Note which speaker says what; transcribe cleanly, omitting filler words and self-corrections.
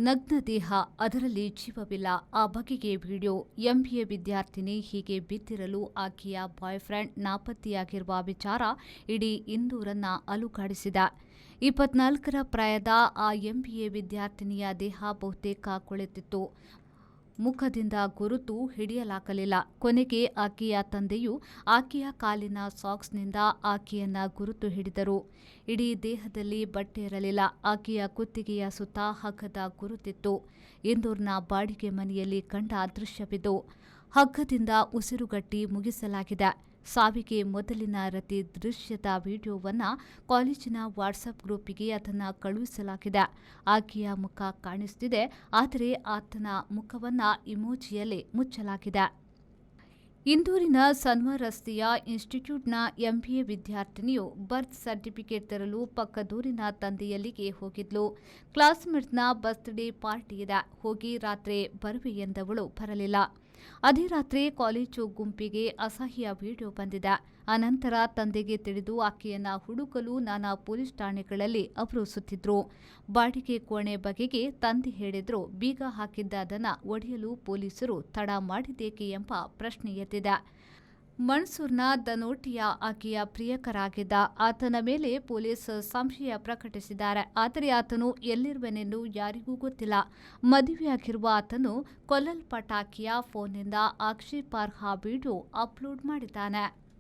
Speaker 1: ನಗ್ನ ದೇಹ, ಅದರಲ್ಲಿ ಜೀವವಿಲ್ಲ. ಆ ಬಗೆಗೆ ವಿಡಿಯೋ. ಎಂಬಿಎ ವಿದ್ಯಾರ್ಥಿನಿ ಹೀಗೆ ಬಿದ್ದಿರಲು ಆಕೆಯ ಬಾಯ್ಫ್ರೆಂಡ್ ನಾಪತ್ತೆಯಾಗಿರುವ ವಿಚಾರ ಇಡೀ ಇಂದೂರನ್ನ ಅಲುಗಾಡಿಸಿದೆ. 24ರ ಪ್ರಾಯದ ಆ ಎಂಬಿಎ ವಿದ್ಯಾರ್ಥಿನಿಯ ದೇಹ ಬಹುತೇಕ ಕೊಳೆತಿತ್ತು. ಮುಖದಿಂದ ಗುರುತು ಹಿಡಿಯಲಾಗಲಿಲ್ಲ. ಕೊನೆಗೆ ಆಕೆಯ ತಂದೆಯು ಆಕೆಯ ಕಾಲಿನ ಸಾಕ್ಸ್ನಿಂದ ಆಕೆಯನ್ನ ಗುರುತು ಹಿಡಿದರು. ಇಡೀ ದೇಹದಲ್ಲಿ ಬಟ್ಟೆ ಇರಲಿಲ್ಲ. ಆಕೆಯ ಕುತ್ತಿಗೆಯ ಸುತ್ತ ಹಗ್ಗದ ಗುರುತಿತ್ತು. ಇಂದೂರ್ನ ಬಾಡಿಗೆ ಮನೆಯಲ್ಲಿ ಕಂಡ ದೃಶ್ಯವಿದು. ಹಗ್ಗದಿಂದ ಉಸಿರುಗಟ್ಟಿ ಮುಗಿಸಲಾಗಿದೆ. ಸಾವಿಗೆ ಮೊದಲಿನ ರತಿ ದೃಶ್ಯದ ವಿಡಿಯೋವನ್ನ ಕಾಲೇಜಿನ ವಾಟ್ಸಪ್ ಗ್ರೂಪಿಗೆ ಅದನ್ನ ಕಳುಹಿಸಲಾಗಿದೆ. ಆಕೆಯ ಮುಖ ಕಾಣಿಸುತ್ತಿದೆ, ಆದರೆ ಆತನ ಮುಖವನ್ನ ಇಮೋಜಿಯಲ್ಲೇ ಮುಚ್ಚಲಾಗಿದೆ. ಇಂದೂರಿನ ಸನ್ವರ್ ರಸ್ತೆಯ ಇನ್ಸ್ಟಿಟ್ಯೂಟ್ನ ಎಂಬಿಎ ವಿದ್ಯಾರ್ಥಿನಿಯು ಬರ್ತ್ ಸರ್ಟಿಫಿಕೇಟ್ ತರಲು ಪಕ್ಕದೂರಿನ ತಂದೆಯಲ್ಲಿಗೆ ಹೋಗಿದ್ಲು. ಕ್ಲಾಸ್ಮೇಟ್ಸ್ನ ಬರ್ತ್ಡೇ ಪಾರ್ಟಿ ಇದೆ, ಹೋಗಿ ರಾತ್ರಿ ಬರುವೆ ಎಂದವಳು ಬರಲಿಲ್ಲ. ಅದೇ ರಾತ್ರಿ ಕಾಲೇಜು ಗುಂಪಿಗೆ ಅಸಹ್ಯ ವಿಡಿಯೋ ಬಂದಿದೆ. ಅನಂತರ ತಂದೆಗೆ ತಿಳಿದು ಆಕೆಯನ್ನ ಹುಡುಕಲು ನಾನಾ ಪೊಲೀಸ್ ಠಾಣೆಗಳಲ್ಲಿ ಅವರು ಸುತ್ತಿದ್ರು. ಬಾಡಿಗೆ ಕೋಣೆ ಬಗೆಗೆ ತಂದೆ ಹೇಳಿದ್ರು. ಬೀಗ ಹಾಕಿದ್ದ ಅದನ್ನ ಒಡೆಯಲು ಪೊಲೀಸರು ತಡ ಮಾಡಿದ್ದೇಕೆ ಎಂಬ ಪ್ರಶ್ನೆ ಎದ್ದಿದೆ. ಮನ್ಸೂರ್ನ ದನೋಟಿಯ ಆಕೆಯ ಪ್ರಿಯಕರಾಗಿದ್ದ. ಆತನ ಮೇಲೆ ಪೊಲೀಸ್ ಸಂಶಯ ಪ್ರಕಟಿಸಿದ್ದಾರೆ. ಆದರೆ ಆತನು ಎಲ್ಲಿರುವನೆಂದು ಯಾರಿಗೂ ಗೊತ್ತಿಲ್ಲ. ಮದುವೆಯಾಗಿರುವ ಆತನು ಕೊಲ್ಲಲ್ಪಟ್ಟ ಆಕೆಯ ಫೋನ್ನಿಂದ ಆಕ್ಷೇಪಾರ್ಹ ವಿಡಿಯೋ ಅಪ್ಲೋಡ್ ಮಾಡಿದ್ದಾನೆ.